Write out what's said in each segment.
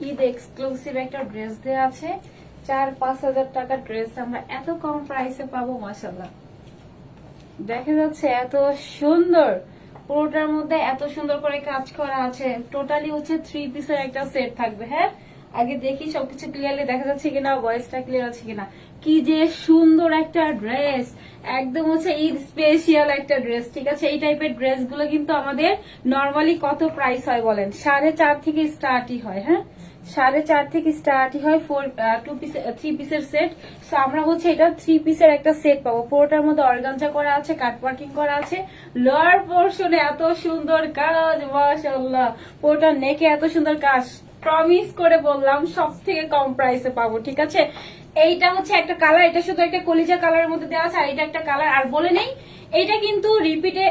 Eid exclusive একটা dress দেওয়া আছে। 4-5 হাজার টাকার ড্রেস আমরা এত কম প্রাইসে পাবো, মাশাআল্লাহ। দেখা যাচ্ছে এত সুন্দর, পুরোটার মধ্যে এত সুন্দর করে কাজ করা আছে। টোটালি হচ্ছে 3 পিসের একটা সেট থাকবে। হ্যাঁ, আগে দেখি সবকিছু ক্লিয়ারলি দেখা যাচ্ছে কিনা, ভয়েসটা ক্লিয়ার আছে কিনা। কি যে সুন্দর একটা ড্রেস, একদম হচ্ছে ঈদ স্পেশাল একটা ড্রেস। ঠিক আছে, এই টাইপের ড্রেস গুলো কিন্তু আমাদের নর্মালি কত প্রাইস হয় বলেন? 4.5 থেকে স্টার্টই হয়। হ্যাঁ, 4.5 থেকে স্টার্টই হয়। 3 পিসের সেট। সো আমরা হচ্ছে এটা 3 পিসের একটা সেট পাবো। পুরোটার মধ্যে অর্গানজা করা আছে, কাট ওয়ার্কিং করা আছে। লোয়ার পোর্শনে এত সুন্দর কাজ, মাশাআল্লাহ। পুরোটা নেকে এত সুন্দর কাজ। প্রমিস করে বললাম সব থেকে কম প্রাইসে পাবো। ঠিক আছে, এইটা হচ্ছে একটা কালার, এটা শুধু একটা কলিজা কালারের মধ্যে দেওয়া আছে। আর এটা একটা কালার। আর বলে নেই, এটা কিন্তু রিপিটে,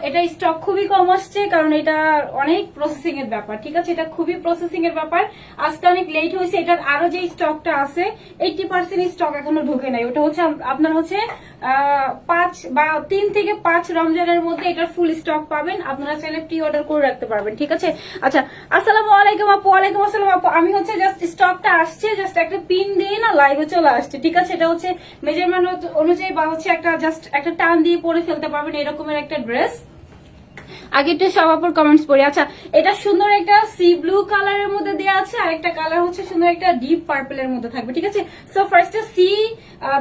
এটা স্টক খুবই কম আসছে, কারণ এটা অনেক প্রসেসিং এর ব্যাপার। ঠিক আছে, এটা খুবই প্রসেসিং এর ব্যাপার। আজকে অনেক লেট হয়েছে। এটার আরো যে স্টকটা আছে 80% স্টক এখনো ঢুকে নাই। ওটা হচ্ছে আপনার হচ্ছে 3 থেকে 5 রমজানের মধ্যে এটার ফুল স্টক পাবেন। আপনারা চাইলে প্রি অর্ডার করে রাখতে পারবেন। ঠিক আছে, আচ্ছা। আসসালামু আলাইকুম আপু। ওয়ালাইকুম আসসালাম আপু। আমি হচ্ছে জাস্ট স্টকটা আসছে, জাস্ট একটা পিন দিয়ে না লাইভে চলে আসছে। ঠিক আছে, এটা হচ্ছে মেজারমেন্ট অনুযায়ী বা হচ্ছে একটা জাস্ট একটা টান দিয়ে পরে ফেলতে পারবেন এরকমের একটা ড্রেস। আগে একটু সবাপুর কমেন্টস পড়ি। আচ্ছা, এটা সুন্দর একটা সি ব্লু কালারের মধ্যে দেওয়া আছে, আর একটা কালার হচ্ছে সুন্দর একটা ডিপ পার্পলের মধ্যে থাকবে। ঠিক আছে, সো ফার্স্টে সি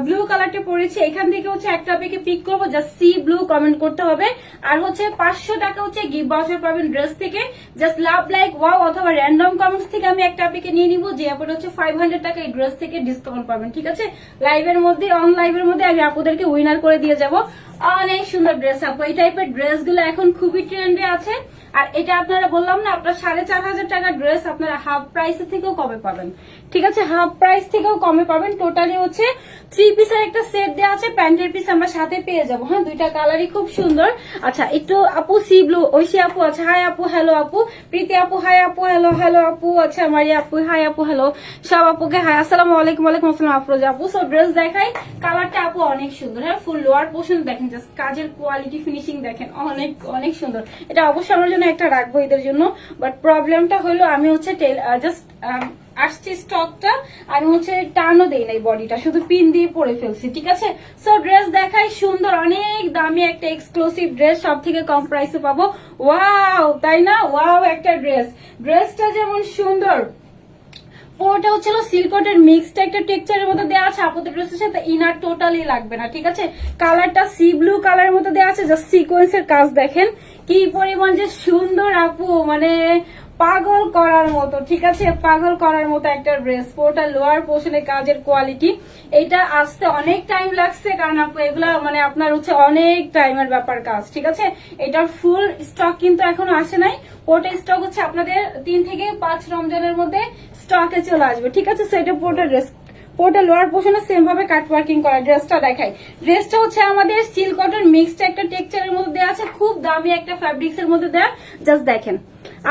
ব্লু কালারটা পড়েছে। এখান থেকে হচ্ছে একটা আপনাকে পিক করবো, জাস্ট সি ব্লু কমেন্ট করতে হবে। আর হচ্ছে 500 টাকা হচ্ছে গিফট ভাউচার পাবেন ড্রেস থেকে। জাস্ট লাভ লাইক ওয়াও অথবা র্যান্ডম কমেন্টস থেকে আমি একটা আপনাকে নিয়ে নিবো, যে আপনার হচ্ছে 500 টাকা এই ড্রেস থেকে ডিসকাউন্ট পাবেন। ঠিক আছে, লাইভের মধ্যে, অন লাইভের মধ্যে আমি আপনাদেরকে উইনার করে দিয়ে যাবো। অনেক সুন্দর ড্রেস আপু। এই টাইপের ড্রেস গুলো এখন খুবই ট্রেন্ডে আছে। আর এটা আপনারা বললাম না, আপনার 4,500 টাকার ড্রেস আপনারা হাফ প্রাইস থেকেও কমে পাবেন। ঠিক আছে, হাফ প্রাইস থেকেও কমে পাবেন। টোটালি হচ্ছে 3 পিসের একটা সেট দেওয়া আছে। প্যান্টের পিস আমরা সাথে পেয়ে যাবো। হ্যাঁ, দুইটা কালারই খুব সুন্দর। আচ্ছা, একটু আপু সি ব্লু, ঐশী আপু আছে, হাই আপু, হ্যালো আপু। প্রীতি আপু, হাই আপু, হ্যালো হ্যালো আপু। আচ্ছা, মারিয়া আপু, হাই আপু, হ্যালো। সব আপুকে হাই, আসসালামু আলাইকুম। ওয়ালাইকুম আসসালাম আফরোজা আপু। সো ড্রেস দেখাই, কালারটা আপু অনেক সুন্দর। হ্যাঁ, ফুল লোয়ার পোর্শন দেখেন, জাস্ট কাজের কোয়ালিটি, ফিনিশিং দেখেন, অনেক অনেক সুন্দর। এটা অবশ্যই আমার জন্য একটা রাখবো এদের জন্য। বাট প্রবলেমটা হলো আমি হচ্ছে জাস্ট আসছে স্টকটা, আমি হচ্ছে টানও দেই নাই, বডিটা শুধু পিন দিয়ে পরে ফেলছি। ঠিক আছে, সো ড্রেস দেখাই, সুন্দর, অনেক দামি একটা এক্সক্লুসিভ ড্রেস, সব থেকে কম প্রাইসে পাবো। ওয়াও, তাই না? ওয়াও একটা ড্রেস। ড্রেসটা যেমন সুন্দর, পুরোটা হচ্ছিল সিল্কটের মিক্সড একটা টেক্সচারের মধ্যে দেওয়া আছে। আপুদের ড্রেসের সাথে ইনার টোটালি লাগবে না। ঠিক আছে, কালারটা সি ব্লু কালারের মধ্যে দেওয়া আছে। জাস্ট সিকোয়েন্সের কাজ দেখেন কি পরিমাণ যে সুন্দর আপু, মানে পাগল করার মতো। ঠিক আছে, পাগল করার মতো একটা ড্রেস। পুরোটা লোয়ার পোর্শনে কাজের কোয়ালিটি। এটা আসতে অনেক টাইম লাগছে, কারণ আপু এগুলা মানে আপনার হচ্ছে অনেক টাইমের ব্যাপার কাজ। ঠিক আছে, এটার ফুল স্টক কিন্তু এখনো আসে নাই। ওটা স্টক হচ্ছে আপনাদের 3 থেকে 5 রমজানের মধ্যে স্টকে চলে আসবে। ঠিক আছে, সেটা পুরোটা ড্রেস, পুরোটা লোয়ার পোর্শনে সেম ভাবে কাট ওয়ার্কিং করা। ড্রেসটা দেখাই, ড্রেসটা হচ্ছে আমাদের সিল্ক কটন মিক্সড একটা টেক্সচারের মধ্যে দেওয়া আছে, খুব দামি একটা ফ্যাব্রিক্স এর মধ্যে দেওয়া। জাস্ট দেখেন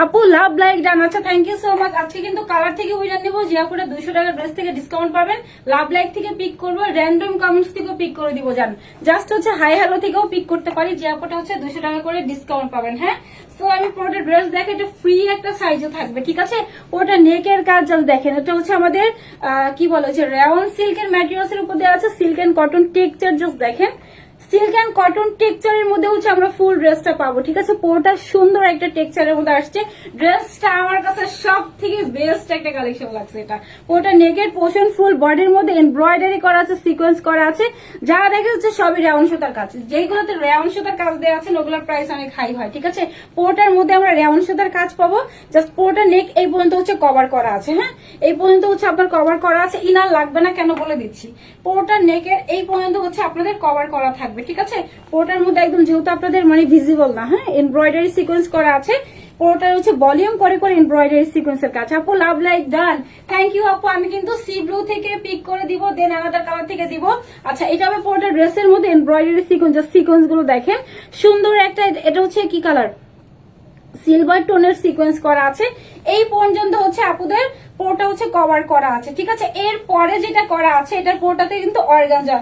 আপু, লাভ লাইক ডান। আচ্ছা, থ্যাংক ইউ সো মাচ। আজকে কিন্তু কালার থেকে উইনার নিবো, যে আপুরা 200 টাকার ড্রেস থেকে ডিসকাউন্ট পাবেন। লাভ লাইক থেকে পিক করবো, র্যান্ডম কমেন্টস থেকেও পিক করে দিব। জান, জাস্ট হচ্ছে হাই হ্যালো থেকেও পিক করতে পারি, যে আপুটা হচ্ছে 200 টাকা করে ডিসকাউন্ট পাবেন। হ্যাঁ, সো আমি পুরোটা ড্রেস দেখে, এটা ফ্রি একটা সাইজে থাকবে। ঠিক আছে, পুরোটা নেকের কাজ জাস্ট দেখেন। এটা হচ্ছে আমাদের কি বলে হচ্ছে রেওয়ান সিল্কের ম্যাটেরিয়ালস এর উপর দেওয়া আছে। Silk and cotton texture just দেখেন, সিল্ক এন্ড কটন টেক্সচারের মধ্যে হচ্ছে আমরা ফুল ড্রেসটা পাবো। ঠিক আছে, পুরোটা সুন্দর একটা টেক্সচারের মধ্যে আসছে। ড্রেসটা আমার কাছে সব থেকে বেস্ট একটা কালেকশন লাগছে। এটা পুরোটা নেকের পোর্শন, ফুল বডির মধ্যে এমব্রয়ডারি করা আছে, সিকোয়েন্স করা আছে। যা দেখে হচ্ছে সবই রেওয়ান সুতার কাজ। যেগুলোতে রেওয়ান সুতার কাজ দেওয়া আছে ওগুলোর প্রাইস অনেক হাই হয়। ঠিক আছে, পুরোটার মধ্যে আমরা রেওয়ান সুতার কাজ পাবো। জাস্ট পুরোটা নেক এই পর্যন্ত হচ্ছে কভার করা আছে। হ্যাঁ, এই পর্যন্ত হচ্ছে আপনার কভার করা আছে। ইনার লাগবে না, কেন বলে দিচ্ছি। পুরোটা নেকের এই পর্যন্ত হচ্ছে আপনাদের কভার করা থাকবে। ঠিক আছে, পুরোটার মধ্যে একদম যেহেতু আপনাদের মানে ভিজিবল না, হ্যাঁ, এমব্রয়ডারি সিকোয়েন্স করা আছে। পুরোটা হচ্ছে ভলিউম করে করে এমব্রয়ডারি সিকোয়েন্সের কাজ। আপু love like done, thank you আপু। আমি কিন্তু সি ব্লু থেকে পিক করে দিব, দেন আলাদা কালার থেকে দিব। আচ্ছা, এটা হবে পুরোটা ড্রেসের মধ্যে এমব্রয়ডারি সিকোয়েন্স। সিকোয়েন্স গুলো দেখেন সুন্দর একটা, এটা হচ্ছে কি কালার, সিলভার টোনের সিকোয়েন্স করা আছে। এই পর্যন্ত হচ্ছে আপুদের পুরোটা হচ্ছে কভার করা আছে। ঠিক আছে, এর পরে যেটা করা আছে, এটার পুরোটাতে কিন্তু অর্গানজা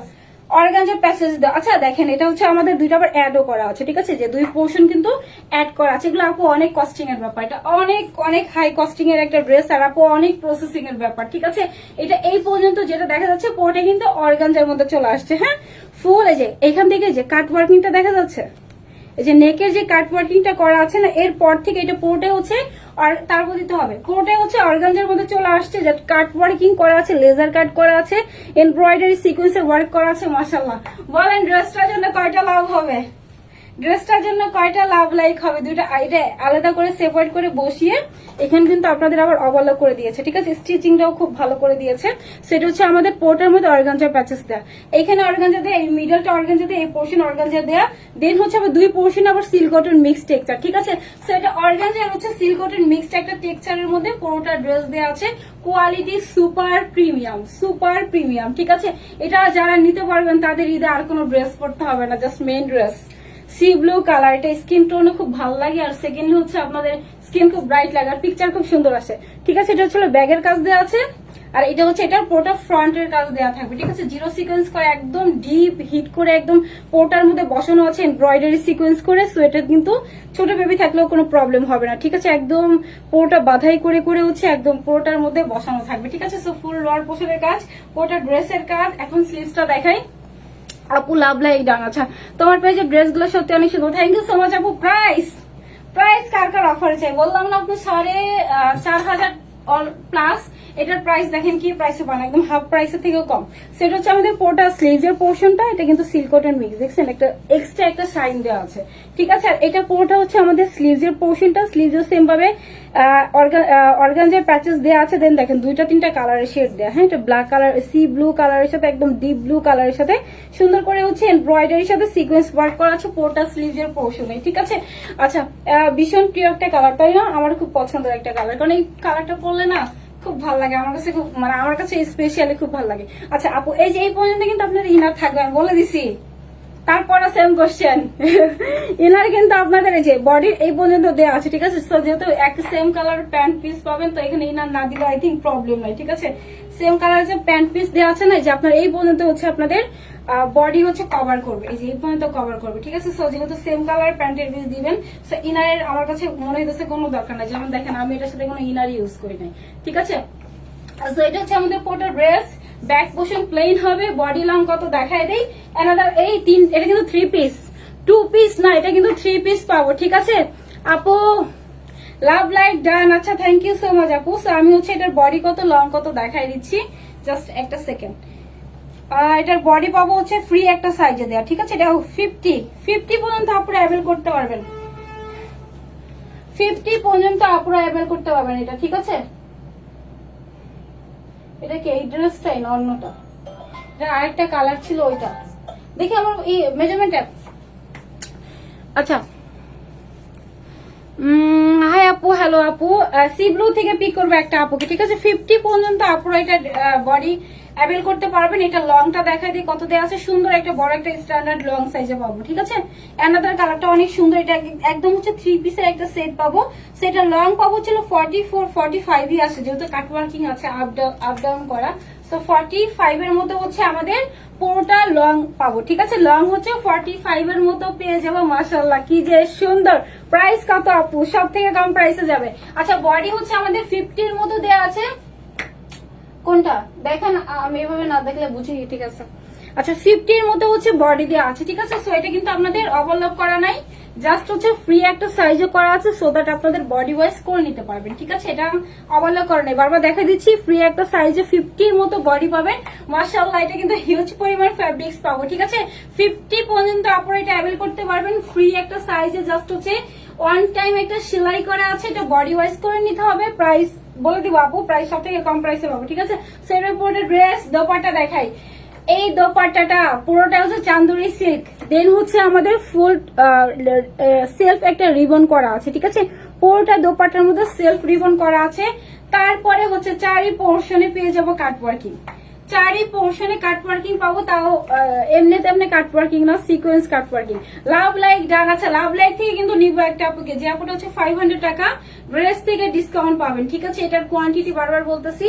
অর্গানজার প্যাচেস দেওয়া। আচ্ছা দেখেন, এটা হচ্ছে আমাদের দুইটা আবার অ্যাডও করা আছে, ঠিক আছে, যে 2 পোর্শন কিন্তু অ্যাড করা আছে। এগুলো আপু অনেক কস্টিং এর ব্যাপার, এটা অনেক অনেক হাই কস্টিং এর একটা ড্রেস, আর আপু অনেক প্রসেসিং এর ব্যাপার, ঠিক আছে। এটা এই পর্যন্ত যেটা দেখা যাচ্ছে পুরোটা কিন্তু অর্গানজার মধ্যে চলে আসছে। হ্যাঁ, ফুল এই যে এখান থেকে যে কাট ওয়ার্কিংটা দেখা যাচ্ছে, এই যে নেকের যে কাট ওয়ার্কিংটা করা আছে না, এরপর থেকে এটা পুরোটাই হচ্ছে, আর তারপর দিতে হবে পুরোটাই হচ্ছে অর্গানজার মধ্যে চলে আসছে, যে কাট ওয়ার্কিং করা আছে, লেজার কাট করা আছে, এমব্রয়ডারি সিকোয়েন্সের ওয়ার্ক করা আছে। মাশাআল্লাহ, বলেন ড্রেসটার জন্য কয়টা লাভ হবে? ড্রেসটার জন্য কয়টা লাভ লাইক হবে? দুইটা এটা আলাদা করে সেপারেট করে বসিয়ে এখানে কিন্তু আপনাদের আবার ওভারলক করে দিয়েছে, ঠিক আছে, স্টিচিংটাও খুব ভালো করে দিয়েছে। সেটা হচ্ছে আমাদের পোর্টের মধ্যে অর্গানজার প্যাচেস দেয়া, এইখানে অর্গানজা দেয়া, এই মিডলটা অর্গানজা দেয়া, এই পোর্শন অর্গানজা দেয়া, দেন হচ্ছে আবার 2 পোর্শন আবার সিল্ক কটন মিক্স টেক্সচার, ঠিক আছে। সো এটা অর্গানজা আর হচ্ছে সিল্ক কটন মিক্সড একটা টেক্সচারের মধ্যে পুরোটা ড্রেস দেয়া আছে। Quality super premium, super premium, ঠিক আছে। এটা যারা নিতে পারবেন তাদের ঈদে আর কোনো ড্রেস পরতে হবে না, just main dress. C blue colour, এটা স্কিন টোনে খুব ভালো লাগে, আর সেকেন্ডলি হচ্ছে আপনাদের স্কিন খুব ব্রাইট লাগে, আর পিকচার খুব সুন্দর আসে, ঠিক আছে। এটা হচ্ছে ব্যাগের কাজ দেওয়া আছে, আর এটা হচ্ছে এটার পুরোটা ফ্রন্টের কাজ দেওয়া থাকবে, ঠিক আছে। জিরো সিকোয়েন্স করে একদম ডিপ হিট করে একদম পোর্টার মধ্যে বসানো আছে এমব্রয়ডারি সিকোয়েন্স করে। সো এটা কিন্তু ছোট বেবি থাকলেও কোনো প্রবলেম হবে না, ঠিক আছে। একদম পুরোটা বাধাই করে করে হচ্ছে একদম পোর্টার মধ্যে বসানো থাকবে, ঠিক আছে। সো ফুল লোয়ার পোর্শনের কাজ, পুরোটা ড্রেসের কাজ। এখন স্লিভসটা দেখাই। আপু লাভ লাইক ডান। আচ্ছা, তোমার পেজের ড্রেসগুলো সত্যি অনেক সুন্দর, থ্যাংক ইউ সো মাচ আপু। প্রাইস প্রাইস কার কার অফারে চাই বললাম না আপনি, 4,500 প্লাস। এটার প্রাইস দেখেন কি প্রাইসে পান, একদম হাফ প্রাইসের থেকেও কম। সেটা হচ্ছে আমাদের পোর্টা স্লিভের পোর্শনটা, এটা কিন্তু সিল্ক কটন মিক্স, দেখছেন একটা এক্সট্রা একটা শাইন দেওয়া আছে, ঠিক আছে। আর এটা পুরোটা হচ্ছে আমাদের স্লিভের পোর্শনটা, স্লিভের সেম ভাবে অর্গানজার প্যাচেস দেওয়া আছে। দেন দেখেন 2-3টা কালারের শেড দেওয়া। হ্যাঁ, এটা ব্ল্যাক কালার, সি ব্লু কালারের সাথে একদম ডিপ ব্লু কালারের সাথে সুন্দর করে হচ্ছে এমব্রয়ডারির সাথে সিকোয়েন্স ওয়ার্ক করা আছে পোর্টা স্লিভের পোর্শনে, ঠিক আছে। আচ্ছা, ভীষণ প্রিয় একটা কালার, তাই না? আমার খুব পছন্দের একটা কালার, কারণ এই কালারটা পরলে না খুব ভালো লাগে আমার কাছে, খুব মানে আমার কাছে স্পেশালি খুব ভালো লাগে। আচ্ছা আপু, এই যে এই পর্যন্ত কিন্তু আপনাদের ইনার থাকবে, আমি বলে দিছি। তারপরে সেম কোশ্চেন, ইনার কিন্তু আপনাদের এই যে বডির এই পর্যন্ত দেওয়া আছে, ঠিক আছে। তো যেহেতু এক সেম কালার প্যান্ট পিস পাবেন, তো এখানে ইনার না দিলে আই থিঙ্ক প্রবলেম নাই, ঠিক আছে। সেম কালার যে প্যান্ট পিস দেওয়া আছে না, যে আপনার এই পর্যন্ত হচ্ছে আপনাদের বডি হচ্ছে কভার করবে, এই যে এই পর্যন্ত কভার করবে, ঠিক আছে। সো যেহেতু সেম কালার প্যান্টের পিস দিবেন, সো ইনারের আমার কাছে মনে হইতেছে কোনো দরকার নাই। যেমন দেখেন আমি এটার সাথে কোনো ইনার ইউজ করি নাই, ঠিক আছে। সো এটা হচ্ছে আমাদের পোর্টার ড্রেস, ব্যাক পোর্শন প্লেন হবে, বডি লং কত দেখায় দেই। অ্যানাদার এই এটা কিন্তু 3 পিস, 2 পিস না, এটা কিন্তু 3 পিস পাবো, ঠিক আছে আপু। লাভ লাইক ডান। আচ্ছা, থ্যাংক ইউ সো মাচ আপু। সো আমি হচ্ছে এটার বডি কত লং কত দেখাই দিচ্ছি, জাস্ট একটা সেকেন্ড। এটার বডি পাবো হচ্ছে ফ্রি একটা সাইজে দেওয়া, ঠিক আছে। এটা 50 পর্যন্ত আপুরা অ্যাভেল করতে পারবেন, 50 পর্যন্ত আপুরা অ্যাভেল করতে পারবেন এটা, ঠিক আছে। এটা কি এই ড্রেসটাই না অন্যটা? এটা আরেকটা কালার ছিল ওইটা, দেখি আমার এই মেজারমেন্ট অ্যাপ। আচ্ছা, হাই আপু, হ্যালো আপু, সি ব্লু থেকে পিক করবে একটা আপুকে, ঠিক আছে। 50 পর্যন্ত আপুরা এটা বডি অ্যাভেল করতে পারবেন। এটা লংটা দেখাই দিই কত দেওয়া আছে, সুন্দর একটা বড় একটা স্ট্যান্ডার্ড লং সাইজে পাবো, ঠিক আছে। অ্যানাদার কালারটা অনেক সুন্দর, এটা একদম হচ্ছে 3 পিসের একটা সেট পাবো। সেটা লং পাবো ছিল 44-45ই আসে, যেহেতু কাটওয়ার্কিং আছে, আপ ডাউন করা। সো 45 এর মতো হচ্ছে আমাদের পুরোটা লং পাবো, ঠিক আছে। লং হচ্ছে 45 এর মতো পেয়ে যাবো। মাশাআল্লাহ, কি যে সুন্দর। প্রাইস কত আপু? সব থেকে কম প্রাইসে যাবে। আচ্ছা, বডি হচ্ছে আমাদের 50 এর মতো দেওয়া আছে। কোনটা দেখেন, আমি এভাবে না দেখলে বুঝি, ঠিক আছে। আচ্ছা, 50 এর মতো হচ্ছে বডি দেওয়া আছে, ঠিক আছে। সো এটা কিন্তু আপনাদের ওভারলক করা নাই, জাস্ট হচ্ছে ফ্রি একটা সাইজে করা আছে, সো দ্যাট আপনাদের বডি ওয়াইজ করে নিতে পারবেন, ঠিক আছে। এটা ওভারলক করা নাই, বারবার দেখা দিচ্ছি, ফ্রি একটা সাইজে 50 এর মতো বডি পাবেন। মাশাআল্লাহ, এটা কিন্তু হিউজ পরিমাণ ফ্যাব্রিক্স পাবো, ঠিক আছে। 50 পর্যন্ত আপনারা এটা অ্যাভেল করতে পারবেন, ফ্রি একটা সাইজে, জাস্ট হচ্ছে ওয়ান টাইম একটা সেলাই করা আছে, এটা বডি ওয়াইজ করে নিতে হবে। প্রাইস বলে দিব আপু, প্রাইস সব থেকে কম প্রাইসে পাবো, ঠিক আছে। সেটার পরে ড্রেস দোপাট্টা দেখাই। এই দোপাট্টাটা পুরোটা হচ্ছে চান্দুরি সিল্ক, দেন হচ্ছে আমাদের ফুল সেলফ একটা রিবন করা আছে, ঠিক আছে। পুরোটা দোপাট্টার মধ্যে সেলফ রিবন করা আছে। তারপরে হচ্ছে চারি পোর্শনে পেয়ে যাবো কাটওয়ার্কিং, চারই পোর্শনে কাট ওয়ার্কিং পাবো, তাও এমনি তেমনি কাট ওয়ার্কিং না, সিকোয়েন্স কাট ওয়ার্কিং। লাভ লাইক ডান। আচ্ছা, লাভ লাইক থেকে কিন্তু নিবো একটা আপুকে, যে আপুটা হচ্ছে 500 টাকা ড্রেস থেকে ডিসকাউন্ট পাবেন, ঠিক আছে? এটার কোয়ান্টিটি বারবার বলতেছি,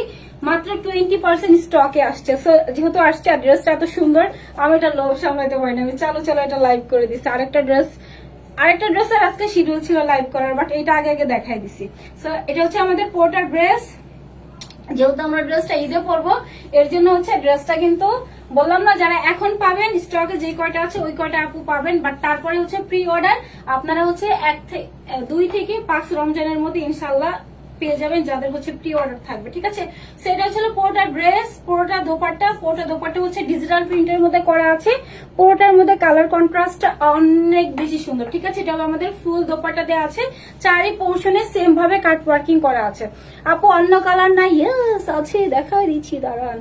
মাত্র 20% স্টকে আসছে। সো যেহেতু আসছে আর ড্রেসটা এত সুন্দর, আমি এটা লোভ সামলাইতে পারি না, আমি চলো এটা লাইভ করে দিচ্ছি। আরেকটা ড্রেসের আজকে শিডিউল ছিল লাইভ করার, বাট এটা আগে আগে দেখাই দিছি। সো এটা হচ্ছে আমাদের পোর্টার ড্রেস। যেহেতু আমরা ড্রেসটা ঈদে পরবো, এর জন্য হচ্ছে ড্রেসটা কিন্তু বললাম না, যারা এখন পাবেন স্টকে যে কয়টা আছে ওই কয়টা আপু পাবেন, বাট তারপরে হচ্ছে প্রি অর্ডার আপনারা হচ্ছে 2 থেকে 5 রমজানের মধ্যে ইনশাল্লাহ পেয়ে যাবেন, যাদের হচ্ছে প্রি অর্ডার থাকবে, ঠিক আছে? সেটা হচ্ছে পুরোটা ড্রেস, পুরোটা দোপাট্টা হচ্ছে ডিজিটাল প্রিন্টের মধ্যে করা আছে। পুরোটার মধ্যে কালার কন্ট্রাস্টটা অনেক বেশি সুন্দর, ঠিক আছে? এটা আমাদের ফুল দোপাট্টা দেওয়া আছে, চারি পোর্শনে সেম ভাবে কাট ওয়ার্কিং করা আছে। আপু অন্য কালার নাই? ইয়েস আছে, দেখাই দিচ্ছি, দাঁড়ান।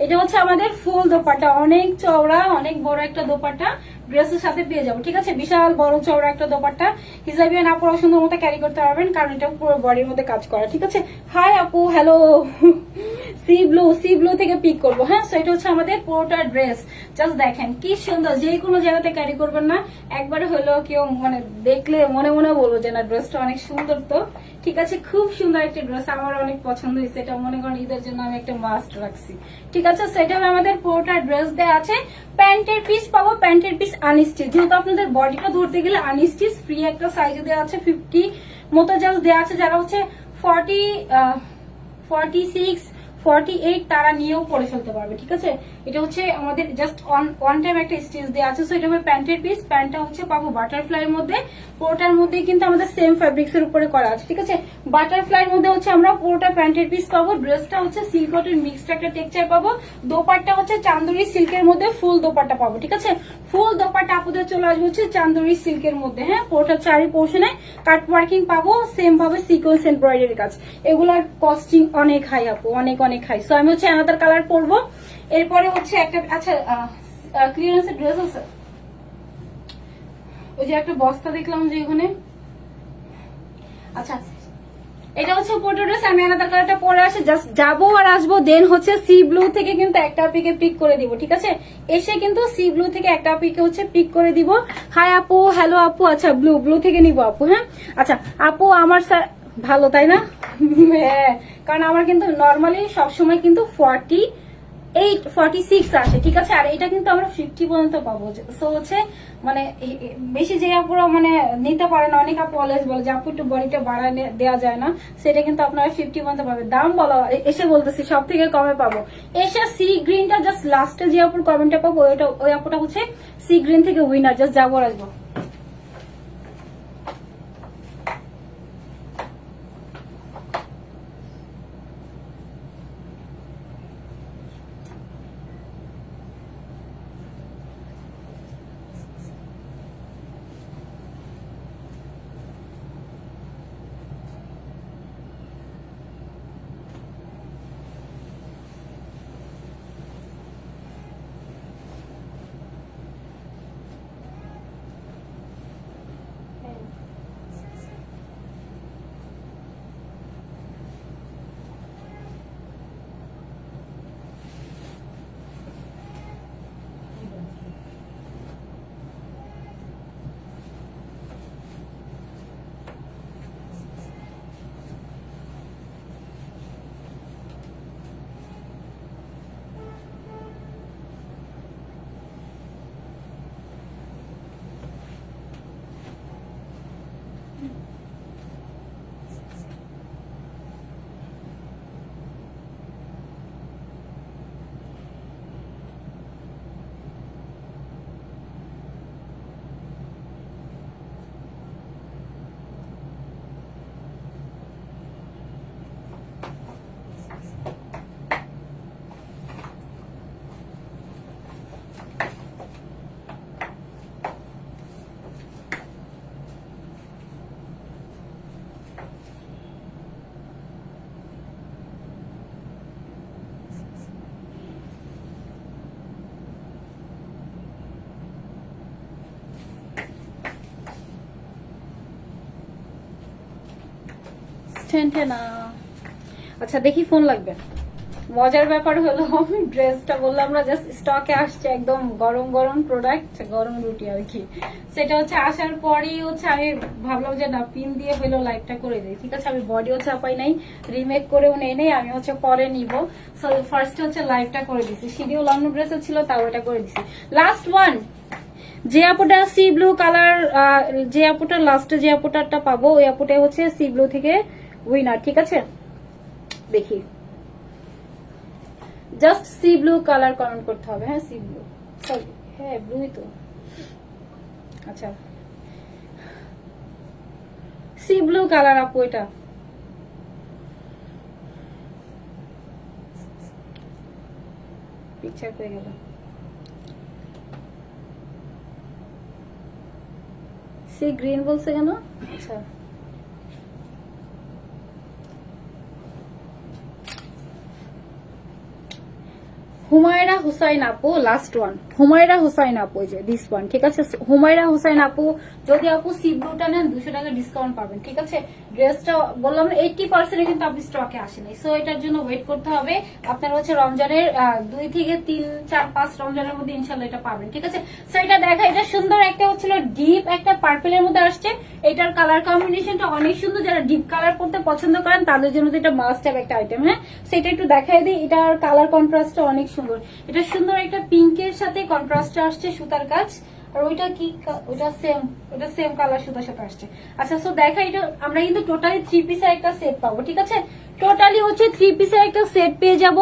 এটা হচ্ছে আমাদের ফুল দোপাট্টা, অনেক চওড়া, অনেক বড় একটা দোপাট্টা ড্রেসের সাথে পেয়ে যাবো, ঠিক আছে? বিশাল বড় চওড়া একটা দোপাট্টা, হিজাবিয়ান আপুরা সুন্দর মতো ক্যারি করতে পারবেন, কারণ এটা পুরো বডির মধ্যে কাজ করা, ঠিক আছে? হাই আপু, হ্যালো। সি ব্লু থেকে পিক করবো, হ্যাঁ? সো এটা হচ্ছে আমাদের পুরোটা ড্রেস। জাস্ট দেখেন কি সুন্দর, যে কোনো জায়গাতে ক্যারি করবেন না, একবারে হলো কেউ মানে দেখলে মনে মনে বলবো যে না ড্রেসটা অনেক সুন্দর, তো ঠিক আছে? খুব সুন্দর একটা ড্রেস, আমার অনেক পছন্দ হয়েছে। এটা মনে করেন ঈদের জন্য আমি একটা মাস্ট রাখছি, ঠিক আছে? সেটা আমাদের পুরোটা ড্রেস দেওয়া আছে। প্যান্টের পিস পাবো, প্যান্টের পিস আনস্টিচ, যেহেতু আপনাদের বডিটা ধরতে গেলে আনস্টিচ ফ্রি একটা সাইজে দেওয়া আছে, 50 মতো জাস্ট দেওয়া আছে। যারা হচ্ছে 46 48 তারা নিয়েও পরে ফেলতে পারবে, ঠিক আছে? এটা হচ্ছে আমাদের জাস্ট ওয়ান টাইম একটা স্টিচ দেওয়া আছে। সো এটা হবে প্যান্টের পিস, প্যান্টটা হচ্ছে পাবো বাটারফ্লাই এর মধ্যে, পুরোটার মধ্যে কিন্তু আমাদের সেম ফ্যাব্রিক্স এর উপরে করা আছে, ঠিক আছে? বাটারফ্লাই এর মধ্যে হচ্ছে আমরা পুরোটা প্যান্টের পিস পাবো, ড্রেসটা হচ্ছে সিল্ক কটন মিক্সড একটা টেক্সচার পাবো, দোপাট্টা হচ্ছে চান্দুরি সিল্কের মধ্যে ফুল দোপাট্টা পাবো, ঠিক আছে? ফুল দোপাট্টা আপুদের চলে আসবে হচ্ছে চান্দুরি সিল্কের মধ্যে, হ্যাঁ? পুরোটা চারি পোর্শনে কাট ওয়ার্কিং পাবো, সেম ভাবে সিকোয়েন্স এমব্রয়ডারি কাজ। এগুলার কস্টিং অনেক হাই আপু, অনেক হাই। সো আমি হচ্ছে আনাদার কালার পরবো। এরপরে হচ্ছে একটা, আচ্ছা ক্লিয়ারেন্সের ড্রেস আছে, ওই যে একটা বস্তা দেখলাম যে ওখানে, আচ্ছা এটা হচ্ছে পোটো ড্রেস। আমি আনাদার কালারটা পরে আসে, জাস্ট যাবো আর আসবো, দেন হচ্ছে সি ব্লু থেকে কিন্তু একটা পিকে পিক করে দিব, ঠিক আছে? এসে কিন্তু সি ব্লু থেকে একটা পিকে হচ্ছে পিক করে দিব। হাই আপু, হ্যালো আপু। আচ্ছা ব্লু থেকে নিব আপু, হ্যাঁ? আচ্ছা আপু আমার ভালো, তাই না? হ্যাঁ, কারণ আমার কিন্তু নর্মালি সবসময় কিন্তু 46 আসে, ঠিক আছে? আর এটা কিন্তু আমরা 50 পর্যন্ত পাবো। সো হচ্ছে মানে বেশি যে আপুরা মানে নিতে পারে না, অনেক আপু অলওয়েজ বলে যে আপু একটু বডিটা বাড়ায় দেওয়া যায় না, সেটা কিন্তু আপনারা 50 পর্যন্ত পাবে। দাম বলা এসে বলতেছি সব থেকে কমে পাবো। এসে সি গ্রিনটা জাস্ট লাস্টে যে আপুর কমেন্টটা পাবো, ওই আপুটা হচ্ছে সি গ্রিন থেকে উইনার। জাস্ট যাবো আর আসবো। আচ্ছা দেখি ফোন লাগবে। মজার ব্যাপার হলো ড্রেসটা বললাম না জাস্ট স্টকে আসছে, একদম গরম গরম প্রোডাক্ট, গরম রুটি আর কি। সেটা হচ্ছে আসার পরেই হচ্ছে আমি ভাবলাম যে না পিন দিয়ে হলো লাইভটা করে দিই, ঠিক আছে। আমি বডিও চাপাই নাই, রিমেক করেও নেই নেই, আমি হচ্ছে পরে নিব। সো ফার্স্ট হচ্ছে লাইভটা করে দিছি, শিডিউল অন্য ড্রেসে ছিল তাও এটা করে দিছি। লাস্ট ওয়ান, যে আপুটা সি ব্লু কালার, যে আপুটা লাস্টে যে আপুটারটা পাবো ওই আপুটা হচ্ছে সি ব্লু থেকে উইনার, ঠিক আছে। দেখি just see blue colour comment করতে হবে। হ্যাঁ সি ব্লু, সরি হ্যাঁ ব্লুই তো। আচ্ছা সি ব্লু কালার আপু, এটা পিকচার পেয়ে গেল। সি গ্রিন বলছে কেন? আচ্ছা হুমায়রা হুসাইন আপু, লাস্ট ওয়ান হুমায়রা হুসাইন আপু, যে দিস ওয়ান, ঠিক আছে। হুমায়রা হুসাইন আপু, যদি আপু সি ব্লুটা নেন 200 টাকা ডিসকাউন্ট পাবেন, ঠিক আছে। ড্রেসটা বললাম 80% কিন্তু আপনি স্টকে আসেনি, সো এটার জন্য ওয়েট করতে হবে। আপনার হচ্ছে রমজানের 2 থেকে 3 4 5 রমজানের মধ্যে ইনশাল্লাহ এটা পাবেন, ঠিক আছে। সো এটা দেখা, এটা সুন্দর একটা হচ্ছিল ডিপ একটা পার্পেলের মধ্যে আসছে। এটার কালার কম্বিনেশনটা অনেক সুন্দর, যারা ডিপ কালার পড়তে পছন্দ করেন তাদের জন্য এটা মাস্ট হ্যাভ একটা আইটেম। হ্যাঁ সেটা একটু দেখাই দিই, এটার কালার কন্ট্রাস্টটা অনেক সুন্দর। এটা সুন্দর একটা পিঙ্কের সাথে কন্ট্রাস্ট আসছে সুতার কাজ, আর ওইটা কি ওটা সেম কালার সুতার সাথে আসছে। আচ্ছা সো দেখা, এটা আমরা কিন্তু টোটালি 3 পিসের একটা সেট পাবো, ঠিক আছে। টোটালি হচ্ছে 3 পিসের একটা সেট পেয়ে যাব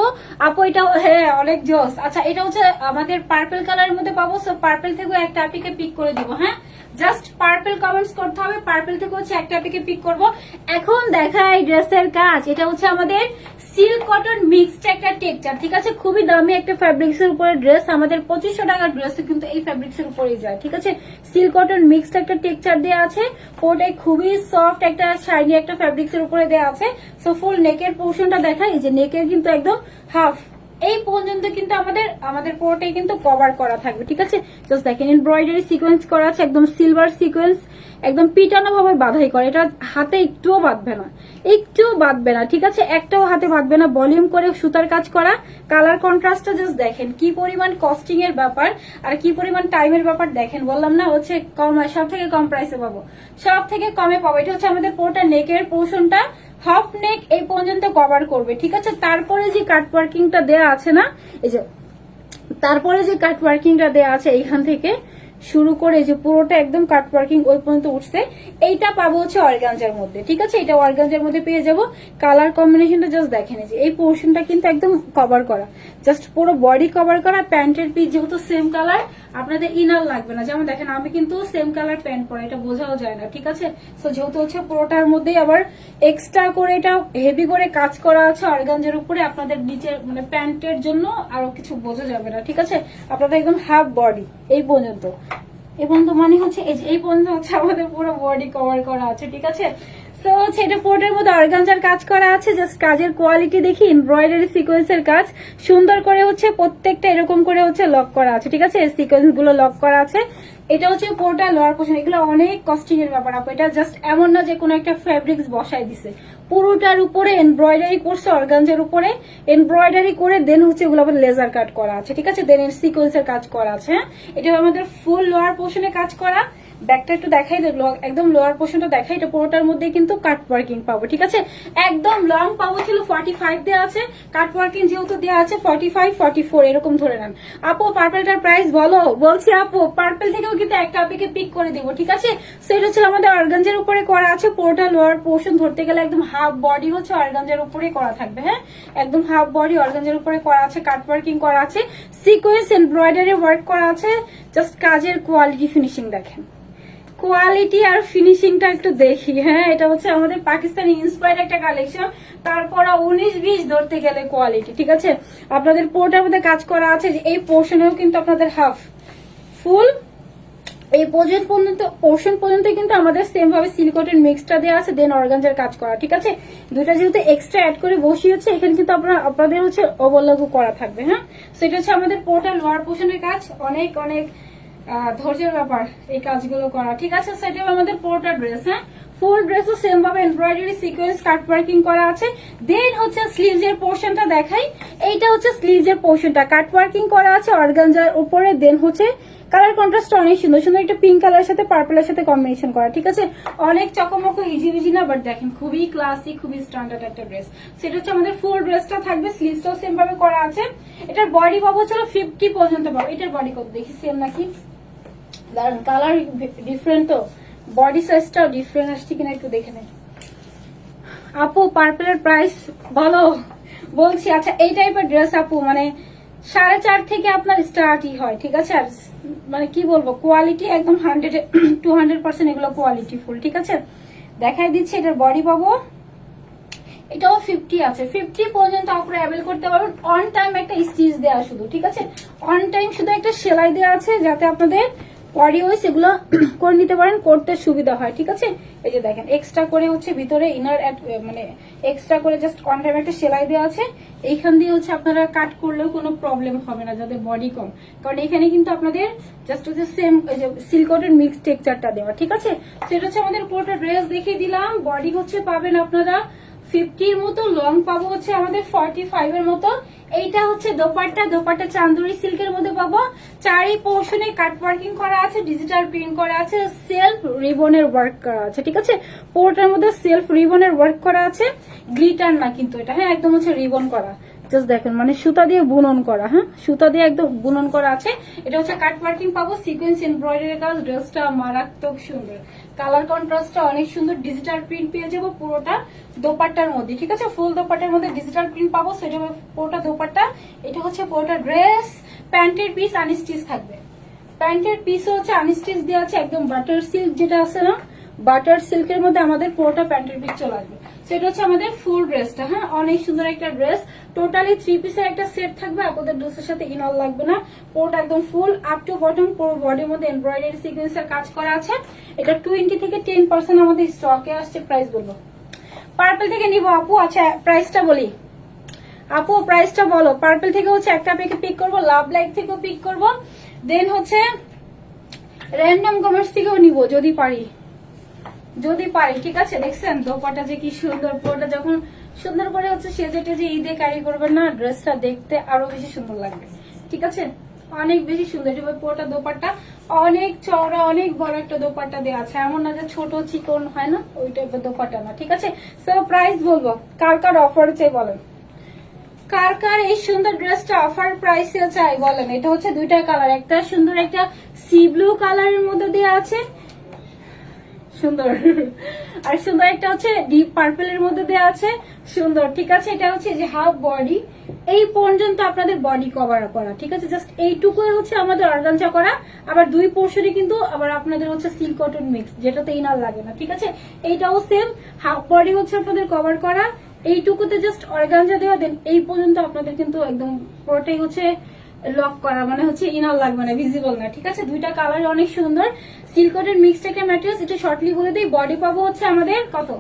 আপু, এটা হ্যাঁ অনেক জোস। আচ্ছা এটা হচ্ছে আমাদের পার্পল কালারের মধ্যে পাবো, সো পার্পল থেকে একটা আপিকে পিক করে দিব। হ্যাঁ জাস্ট পার্পল কমেন্টস করতে হবে, পার্পল থেকে হচ্ছে একটা আপিকে পিক করব। এখন দেখাই ড্রেসের কাজ, এটা হচ্ছে আমাদের সিল্ক কটন মিক্সড একটা টেক্সচার, ঠিক আছে। খুবই দামি একটা ফ্যাব্রিক্স এর উপরে ড্রেস, আমাদের 2500 টাকার ড্রেস কিন্তু এই ফ্যাব্রিক্স এর উপরেই যায়, ঠিক আছে। সিল্ক কটন মিক্সড একটা টেক্সচার দেওয়া আছে, ওটাই খুবই সফট একটা শাইনি একটা ফ্যাব্রিক্স এর উপরে দেওয়া আছে। সো ফুল নেকের পোর্শনটা দেখাই, যে নেকের কিন্তু একদম হাফ এই পর্যন্ত কিন্তু আমাদের পুরোটাই কিন্তু কভার করা থাকবে, ঠিক আছে। জাস্ট দেখেন এমব্রয়ডারি সিকোয়েন্স করা আছে, একদম সিলভার সিকোয়েন্স, একদম পিটানো ভাবে বাঁধাই করে, এটা হাতে একটুও বাঁধবে না, একটুও বাঁধবে না, ঠিক আছে। একটাও হাতে বাঁধবে না, ভলিউম করে সুতার কাজ করা। কালার কন্ট্রাস্টটা জাস্ট দেখেন, কি পরিমাণ কস্টিং এর ব্যাপার আর কি পরিমাণ টাইমের ব্যাপার দেখেন। বললাম না হচ্ছে কম, সব থেকে কম প্রাইসে পাবো, সব থেকে কমে পাবো। এটা হচ্ছে আমাদের পুরোটা নেকের পোর্শনটা হাফ নেক এই পর্যন্ত কভার করবে, ঠিক আছে। তারপরে যে কাট ওয়ার্কিংটা দেয়া আছে না, এই যে তারপরে যে কাট ওয়ার্কিংটা দেয়া আছে এইখান থেকে শুরু করে যে পুরোটা একদম কাট ওয়ার্কিং ওই পর্যন্ত উঠছে, এইটা পাবো হচ্ছে অর্গানজার মধ্যে, ঠিক আছে। এটা অর্গানজার মধ্যে পেয়ে যাবো। কালার কম্বিনেশনটা জাস্ট দেখেন, যে এই পোর্শনটা কিন্তু একদম কভার করা, জাস্ট পুরো বডি কভার করা। প্যান্টের পিস যেহেতু সেম কালার, আপনাদের ইনার লাগবে না। যেমন দেখেন আমি কিন্তু সেম কালার প্যান্ট পরা, এটা বোঝাও যায় না, ঠিক আছে। সো যেহেতু হচ্ছে পুরোটার মধ্যে আবার এক্সট্রা করে এটা হেভি করে কাজ করা আছে অর্গানজার উপরে, আপনাদের নিচের মানে প্যান্টের জন্য আরো কিছু বোঝা যাবে না, ঠিক আছে। আপনাদের একদম হাফ বডি এই পর্যন্ত, এবং তো মানে হচ্ছে এই পর্যন্ত হচ্ছে আমাদের পুরো বডি কভার করা আছে, ঠিক আছে। সো হচ্ছে এটা পোর্টের মধ্যে অর্গানজার কাজ করা আছে। জাস্ট কাজের কোয়ালিটি দেখি, এমব্রয়ডারি সিকোয়েন্সের কাজ সুন্দর করে হচ্ছে প্রত্যেকটা এরকম করে হচ্ছে লক করা আছে, ঠিক আছে। সিকোয়েন্স গুলো লক করা আছে। এটা হচ্ছে পোর্টা লোয়ার পোর্শন, এগুলো অনেক কস্টিং এর ব্যাপার আপু। এটা জাস্ট এমন না যে কোনো একটা ফ্যাব্রিক্স বসাই দিছে, পুরোটার উপরে এমব্রয়ডারি করছে, অর্গানজার উপরে এমব্রয়ডারি করে দেন হচ্ছে এগুলো আবার লেজার কাট করা আছে, ঠিক আছে। দেন সিকোয়েন্সের কাজ করা আছে। হ্যাঁ এটা আমাদের ফুল লোয়ার পোর্শনে কাজ করা। ব্যাকটা একটু দেখাই, একদম লোয়ার পোর্শনটা দেখাই, এটা পুরোটার মধ্যে কিন্তু কাট ওয়ার্কিং পাবো, ঠিক আছে। একদম লং পাবো ছিল 45 দেওয়া আছে, কাট ওয়ার্কিং যেহেতু দেওয়া আছে 45 44 এরকম ধরে নেন। আপু পার্পেলটার প্রাইস বলো, বলছি আপু পার্পেল থেকেও কিন্তু একটা আপিকে পিক করে দিব, ঠিক আছে। সেটা হচ্ছে আমাদের অর্গানজার উপরে করা আছে, পুরোটা লোয়ার পোর্শন ধরতে গেলে একদম হাফ বডি হচ্ছে অর্গানজার উপরে করা থাকবে। হ্যাঁ একদম হাফ বডি অর্গানজার উপরে করা আছে, কাট ওয়ার্কিং করা আছে, সিকোয়েন্স এমব্রয়ডারি ওয়ার্ক করা আছে। জাস্ট কাজের কোয়ালিটি ফিনিশিং দেখেন, কোয়ালিটি আর ফিনিশিংটা একটু দেখি। হ্যাঁ এটা হচ্ছে আমাদের পাকিস্তানি ইন্সপায়ার্ড একটা কালেকশন, তারপর 19-20 ধরতে গেলে কোয়ালিটি, ঠিক আছে। আপনাদের পোর্টার মধ্যে কাজ করা আছে, যে এই পোর্শনেও কিন্তু আপনাদের হাফ ফুল এই পোর্শন পর্যন্ত কিন্তু আমাদের সেম ভাবে সিলিকনের মিক্সটা দেওয়া আছে, দেন অর্গানজার কাজ করা, ঠিক আছে। দুইটা যেহেতু এক্সট্রা অ্যাড করে বসিয়েছে, এখানে কিন্তু আপনাদের হচ্ছে ওভারলক করা থাকবে। হ্যাঁ সেটা হচ্ছে আমাদের পোর্টাল লোয়ার পোর্শনের কাজ, অনেক অনেক ধৈর্যের ব্যাপার এই কাজগুলো করা, ঠিক আছে। সেটাও আমাদের পোর্টার ড্রেস। হ্যাঁ ফুল ড্রেসও সেম ভাবে এমব্রয়ডারি সিকোয়েন্স কাট ওয়ার্কিং করা আছে। দেন হচ্ছে স্লিভস এর পোর্শনটা দেখাই, এইটা হচ্ছে স্লিভস এর পোর্শনটা কাট ওয়ার্কিং করা আছে অর্গানজার উপরে। দেন হচ্ছে কালার কন্ট্রাস্ট অনেক সুন্দর সুন্দর, একটা পিঙ্ক কালারের সাথে পার্পলের সাথে কম্বিনেশন করা, ঠিক আছে। অনেক চকমকো ইজি বিজি না, বাট দেখেন খুবই ক্লাসি, খুবই স্ট্যান্ডার্ড একটা ড্রেস। সেটা হচ্ছে আমাদের ফুল ড্রেসটা থাকবে, স্লিভসটাও সেম ভাবে করা আছে। এটার বডি পাবো হচ্ছে 50 পর্যন্ত পাবো। এটার বডি কত দেখি সেম নাকি, দাঁড়ান কালার ডিফারেন্ট তো বডি সাইজটাও ডিফারেন্ট আসছে কিনা একটু দেখে নেই। আপু পার্পলের প্রাইস ভালো বলছি। আচ্ছা এই টাইপের ড্রেস আপু মানে 4.5 থেকে আপনার স্টার্টই হয়, ঠিক আছে। আর মানে কি বলবো, কোয়ালিটি একদম 100-200% এগুলো কোয়ালিটি ফুল, ঠিক আছে। দেখাই দিচ্ছি এটার বডি পাবো, এটাও 50 আছে, 50 পর্যন্ত আপনারা অ্যাভেল করতে পারবেন। অন টাইম একটা স্টিচ দেওয়া শুধু, ঠিক আছে। অন টাইম শুধু একটা সেলাই দেওয়া আছে, যাতে আপনাদের বডি ওয়াইজ এগুলো করে নিতে পারেন, করতে সুবিধা হয়, ঠিক আছে। এই যে দেখেন এক্সট্রা করে হচ্ছে ভিতরে ইনার মানে এক্সট্রা করে জাস্ট অন টাইম একটা সেলাই দেওয়া আছে। এইখান দিয়ে হচ্ছে আপনারা কাট করলেও কোনো প্রবলেম হবে না যাদের বডি কম, কারণ এখানে কিন্তু আপনাদের জাস্ট হচ্ছে সেম সিল্কটের মিক্স টেক্সচারটা দেওয়া, ঠিক আছে। সেটা হচ্ছে আমাদের পুরোটা ড্রেস দেখিয়ে দিলাম। বডি হচ্ছে পাবেন আপনারা 50 মতো, লং পাবো হচ্ছে আমাদের 45 এর মতো। এইটা হচ্ছে দোপাট্টা, দোপাট্টা চান্দুরি সিল্কের মধ্যে পাবো। চারি পোর্শনে কাট ওয়ার্কিং করা আছে, ডিজিটাল প্রিন্ট করা আছে, সেলফ রিবনের ওয়ার্ক করা আছে, ঠিক আছে। পুরোটার মধ্যে সেলফ রিবনের ওয়ার্ক করা আছে, গ্লিটার না কিন্তু এটা, হ্যাঁ একদম হচ্ছে রিবন করা। জাস্ট দেখেন মানে সুতা দিয়ে বুনন করা, হ্যাঁ সুতা দিয়ে একদম বুনন করা আছে। এটা হচ্ছে কাট ওয়ার্কিং পাবো, সিকোয়েন্স এমব্রয়ডারি কাজ। ড্রেসটা মারাত্মক সুন্দর, কালার কন্ট্রাস্টটা অনেক সুন্দর। ডিজিটাল প্রিন্ট পেয়ে যাবো পুরোটা দোপাট্টার মধ্যে, ঠিক আছে। ফুল দোপাট্টার মধ্যে ডিজিটাল প্রিন্ট পাবো, সেটা পুরোটা দোপাট্টা। এটা হচ্ছে পুরোটা ড্রেস। প্যান্টের পিস আনস্টিচ থাকবে, প্যান্টের পিসও হচ্ছে আনস্টিচ দেওয়া আছে, একদম বাটার সিল্ক যেটা আছে না, বাটার সিল্কের মধ্যে আমাদের পুরোটা প্যান্টের পিস চলে আসবে। সেটা হচ্ছে আমাদের ফুল ড্রেসটা, হ্যাঁ অনেক সুন্দর একটা ড্রেস। টোটালি 3 পিসের একটা সেট থাকবে, আপনাদের ড্রেসের সাথে ইনঅল লাগবে না। পুরোটা একদম ফুল আপ টু বটম, পুরো বডির মধ্যে এমব্রয়ডারি সিকোয়েন্সের কাজ করা আছে। এটা 20 থেকে 10% আমাদের স্টকে আসছে। প্রাইস বলবো, পার্পল থেকে নিব আপু। আচ্ছা প্রাইসটা বলি আপু, প্রাইসটা বলো। পার্পল থেকে হচ্ছে একটা পিক করবো, লাভ লাইক থেকেও পিক করবো, দেন হচ্ছে র্যান্ডম কমার্স থেকেও নিব যদি পারি, ঠিক আছে। দেখছেন দোপাটা যে কি সুন্দর, পুরোটা যখন সুন্দর করে হচ্ছে সেজেটে যে ঈদে ক্যারি করবেন না, ড্রেসটা দেখতে আরো বেশি সুন্দর লাগবে, ঠিক আছে। অনেক বেশি সুন্দর। পুরোটা দোপাট্টা অনেক চওড়া, অনেক বড় একটা দোপাট্টা দেওয়া আছে, এমন না যে ছোট চিকন হয় না ওই টাইপের দোপাট্টা না, ঠিক আছে। সো প্রাইস বলবো, কার কার অফার চাই বলেন, কার কার এই সুন্দর ড্রেসটা অফার প্রাইসে চাই বলেন। এটা হচ্ছে দুইটা কালার, একটা সুন্দর একটা সি ব্লু কালারের মধ্যে দেওয়া আছে সুন্দর, আর সুন্দর একটা হচ্ছে ডিপ পার্পলের মধ্যে দেওয়া আছে সুন্দর, ঠিক আছে। এটা হচ্ছে যে হাফ বডি, এই পর্যন্ত আপনাদের বডি কভার করা, ঠিক আছে। জাস্ট এইটুকু হচ্ছে আমাদের অর্গানজা করা, আবার দুই পোর্শনে কিন্তু আবার আপনাদের হচ্ছে সিল্ক কটন মিক্স, যেটাতে ইনার লাগে না, ঠিক আছে। এইটাও সেম, হাফ বডি হচ্ছে আপনাদের কভার করা, এইটুকুতে জাস্ট অর্গানজা দেওয়া, দেন এই পর্যন্ত আপনাদের কিন্তু একদম পুরোটাই হচ্ছে লক করা, মানে হচ্ছে ইনার লাগবে না, ভিজিবল না, ঠিক আছে। দুইটা কালার অনেক সুন্দর, সিল্কটের মিক্সড একটা ম্যাটেরিয়ালস। এটা শর্টলি বলে দিই, বডি পাবো হচ্ছে আমাদের কত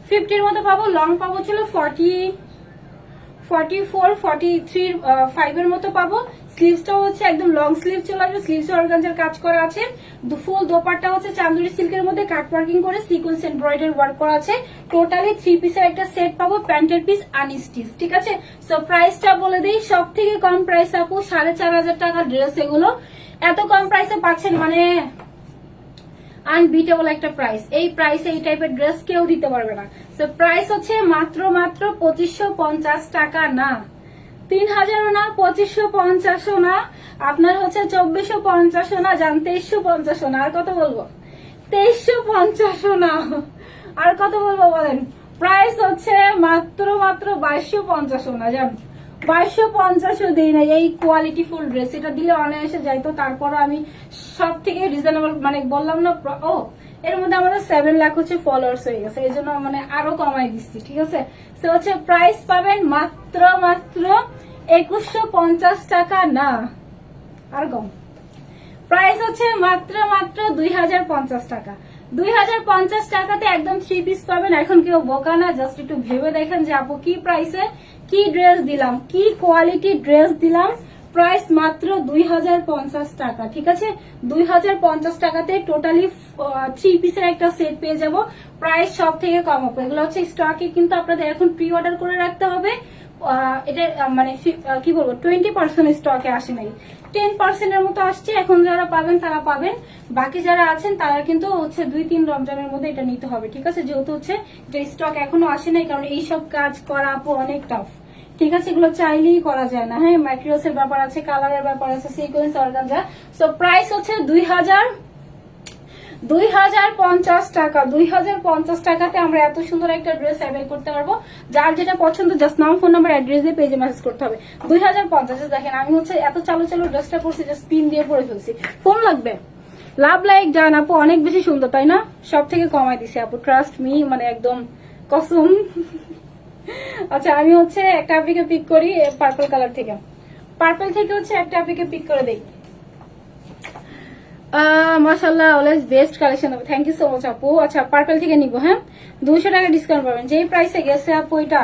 50 এর মতো পাবো, লং পাবো ছিল 44-43-5 এর মতো পাবো। স্লিভসটাও হচ্ছে একদম লং স্লিভ চলে আসবে, স্লিভস অর্গানজার কাজ করা আছে। ফুল দোপাট্টা হচ্ছে চান্দুরি সিল্কের মধ্যে কাট ওয়ার্কিং করে সিকোয়েন্স এমব্রয়ডারি ওয়ার্ক করা আছে। টোটালি 3 পিসের একটা সেট পাবো, প্যান্টের পিস আনস্টিচ, ঠিক আছে। সো প্রাইসটা বলে দিই, সব থেকে কম প্রাইস আপু 4,500 টাকা ড্রেস, এগুলো এত কম প্রাইসে পাচ্ছেন মানে আনবিটেবল একটা প্রাইস। এই প্রাইসে এই টাইপের ড্রেস কেউ দিতে পারবে না। সো প্রাইস হচ্ছে মাত্র 2550 টাকা, না 3000ও না, 2550ও না, আপনার হচ্ছে 2450ও না, জান 2350ও না, আর কত বলবো, 2350ও না, আর কত বলবো বলেন। প্রাইস হচ্ছে মাত্র 2250ও না, জান 2250ও দিই না। এই কোয়ালিটি ফুল ড্রেস এটা দিলে অনায়াসে যাইতো, তারপরও আমি সব থেকে রিজনেবল মানে বললাম না। ও এর মধ্যে আমাদের 7 লাখ হচ্ছে ফলোয়ার্স হয়ে গেছে, এই জন্য মানে আরো কমাই দিচ্ছি, ঠিক আছে। সো হচ্ছে প্রাইস পাবেন মাত্র 2150 টাকা, না আর কম। প্রাইস হচ্ছে মাত্র 2050 টাকা। 2050 টাকাতে একদম 3 পিস পাবেন। এখন কেউ বোকা না, জাস্ট একটু ভেবে দেখেন যে আপু কি প্রাইসে কি ড্রেস দিলাম, কি কোয়ালিটি ড্রেস দিলাম। প্রাইস মাত্র 2050 টাকা, ঠিক আছে? 2050 টাকাতে টোটালি 3 পিসের একটা সেট পেয়ে যাব। প্রাইস সব থেকে কম হবে। এগুলো হচ্ছে স্টকে, কিন্তু আপনাদের এখন প্রি অর্ডার করে রাখতে হবে। এটা মানে কি বলবো, 20% স্টকে আসে নাই, 10% মতো আসছে। এখন যারা পাবেন তারা পাবেন, বাকি যারা আছেন তারা কিন্তু হচ্ছে 2-3 রমজানের মধ্যে এটা নিতে হবে, ঠিক আছে? যেহেতু হচ্ছে যে স্টক এখনো আসে নাই, কারণ এইসব কাজ করা আপু অনেক টাফ, ঠিক আছে? এগুলো চাইলেই করা যায় না। হ্যাঁ, ম্যাটেরিয়ালস এর ব্যাপার আছে, কালারের ব্যাপার আছে, সিকোয়েন্স অর্গানজা। সো প্রাইস হচ্ছে 2050 টাকা। 2050 টাকাতে আমরা এত সুন্দর একটা ড্রেস অ্যাভেল করতে পারবো। যার যেটা পছন্দ জাস্ট নাম, ফোন নাম্বার, অ্যাড্রেস দিয়ে পেজে মেসেজ করতে হবে। 2050। দেখেন আমি হচ্ছে এত চালু চালু ড্রেসটা পরছি, জাস্ট পিন দিয়ে পরে ফেলছি। ফোন লাগবে? লাভ লাইক ডান আপু, অনেক বেশি সুন্দর তাই না? সব থেকে কমাই দিছি আপু, ট্রাস্ট মি, মানে একদম কসম। আচ্ছা, আমি হচ্ছে একটা আপনাকে পিক করি পার্পল কালার থেকে। পার্পল থেকে হচ্ছে একটা আপনাকে পিক করে দেই। মাশাআল্লাহ, অলওয়েজ বেস্ট কালেকশন হবে। থ্যাংক ইউ সো মাচ আপু। আচ্ছা, পার্পল থেকে নিব। হ্যাঁ, 200 টাকা ডিসকাউন্ট পাবেন। যেই প্রাইসে গেছে আপু, এটা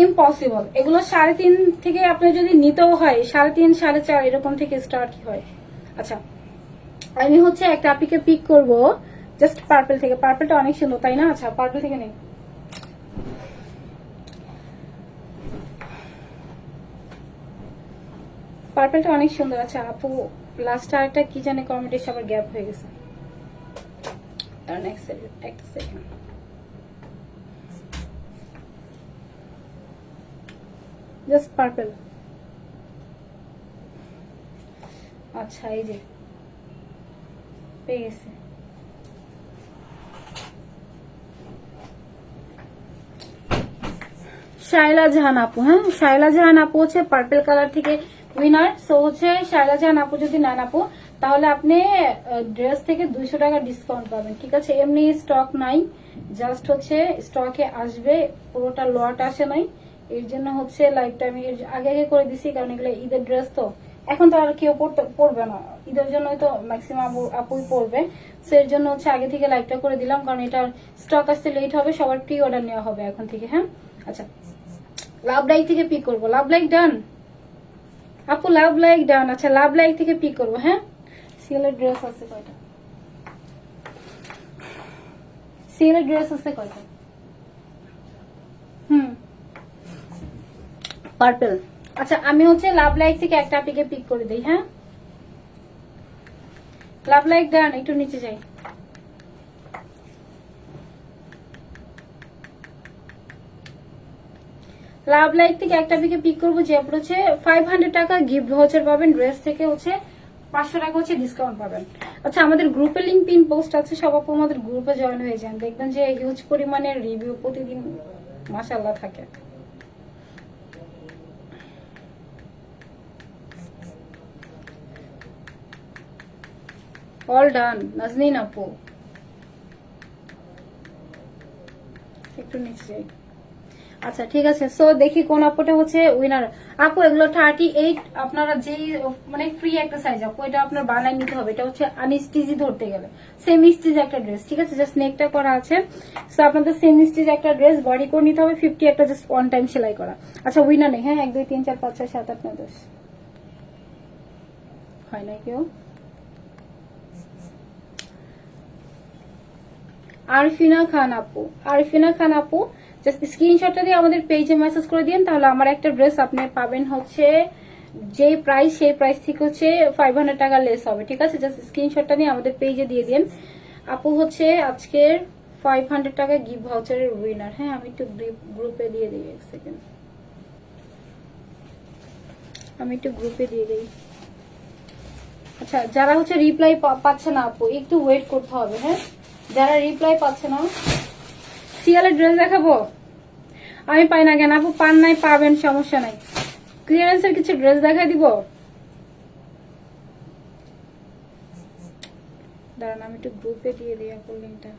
ইম্পসিবল। এগুলো 3.5 থেকে আপনার যদি নিতেও হয় 3.5, 4.5 এরকম থেকে স্টার্ট হয়। আচ্ছা, আমি হচ্ছে একটা আপনাকে পিক করব জাস্ট পার্পল থেকে। পার্পলটা অনেক সুন্দর তাই না? আচ্ছা, পার্পল থেকে নেই। পার্পলটা অনেক সুন্দর। আচ্ছা আপু, লাস্ট আরেকটা কি জানে কমেন্টে সবার গ্যাপ হয়ে গেছে। একটা সেকেন্ড। Just purple. আচ্ছা, এই যে পেয়ে গেছে। শায়লা জাহান আপু। হ্যাঁ, শায়লা জাহান আপু হচ্ছে পার্পল কালার থেকে উইনার। সো হচ্ছে শায়লা জাহান আপু যদি নেন আপু, তাহলে আপনি ড্রেস থেকে 200 টাকা ডিসকাউন্ট পাবেন, ঠিক আছে? এমনি স্টক নাই, জাস্ট হচ্ছে স্টকে আসবে, পুরোটা লট আসে নাই। এর জন্য হচ্ছে লাইভটা আমি আগে আগে করে দিছি, কারণ এগুলো ঈদের ড্রেস তো এখন তো আর কেউ পড়বে না, ঈদের জন্যই তো ম্যাক্সিমাম আপুই পড়বে। সো এর জন্য হচ্ছে আগে থেকে লাইভটা করে দিলাম, কারণ এটার স্টক আসতে লেট হবে, সবার প্রি অর্ডার নেওয়া হবে এখন থেকে। হ্যাঁ, আচ্ছা, লাভ লাইক থেকে পিক করবো। লাভ লাইক ডান আপু, লাভ লাইক ডান। আচ্ছা, লাভ লাইক থেকে পিক করবো। হ্যাঁ, সিএলের ড্রেস আছে কয়টা? সিএলের ড্রেস আছে কয়টা? পার্পল। আচ্ছা, আমি হচ্ছে লাভ লাইক থেকে একটা পিকে পিক করে দেই। হ্যাঁ, লাভ লাইক ডান। একটু নিচে যাই। লাভ লাইক থেকে একটা পিকে পিক করবো, যে আপনার হচ্ছে 500 টাকা গিফট ভাউচার পাবেন। ড্রেস থেকে হচ্ছে 500 টাকা হচ্ছে ডিসকাউন্ট পাবেন। আচ্ছা, আমাদের গ্রুপে লিঙ্ক পিন পোস্ট আছে, সব আপু আমাদের গ্রুপে জয়েন হয়ে যান, দেখবেন যে হিউজ পরিমাণের রিভিউ প্রতিদিন মাশাআল্লাহ থাকে। অল ডান নাজনীন আপু, একটু নিচে যাই। আচ্ছা, ঠিক আছে। সো দেখি কোন আপুটা হচ্ছে উইনার। আপু, এগুলো 38 আপনারা যেই মানে ফ্রি একটা সাইজ আপু, এটা আপনার বানাই নিতে হবে। এটা হচ্ছে আনস্টিচি ধরতে গেলে সেম স্টিচ একটা ড্রেস, ঠিক আছে? জাস্ট নেকটা করা আছে। সো আপনাদের সেম স্টিচ একটা ড্রেস, বডি কোড নিতে হবে 50 একটা, জাস্ট ওয়ান টাইম সেলাই করা। আচ্ছা, উইনার নেই। হ্যাঁ, 1 2 3 4 5 6 7 8 9 10 হয় না কেউ। আরফিনা খান আপু, আরফিনা খান আপু জাস্ট স্ক্রিনশটটা দিয়ে আমাদের পেজে মেসেজ করে দিন, তাহলে আমার একটা ড্রেস আপনি পাবেন হচ্ছে যে প্রাইস, সেই প্রাইস থেকে হচ্ছে 500 টাকা লেস হবে, ঠিক আছে? জাস্ট স্ক্রিনশটটা নিয়ে আমাদের পেজে দিয়ে দিন। আপু হচ্ছে আজকের 500 টাকা গিফট ভাউচারের উইনার। হ্যাঁ, আমি একটু গ্রুপে দিয়ে দিই, এক সেকেন্ড, আমি একটু গ্রুপে দিয়ে দিই। আচ্ছা, যারা হচ্ছে রিপ্লাই পাচ্ছে না আপু, একটু ওয়েট করতে হবে। হ্যাঁ, যারা রিপ্লাই পাচ্ছে না, সিএলের ড্রেস দেখাবো? আমি পাই না কেন আপু? পান নাই, পাবেন, সমস্যা নাই। ক্লিয়ারেন্সের কিছু ড্রেস দেখাই দিব, দাঁড়ান আমি একটু গ্রুপে দিয়ে দিই আপু লিঙ্কটা।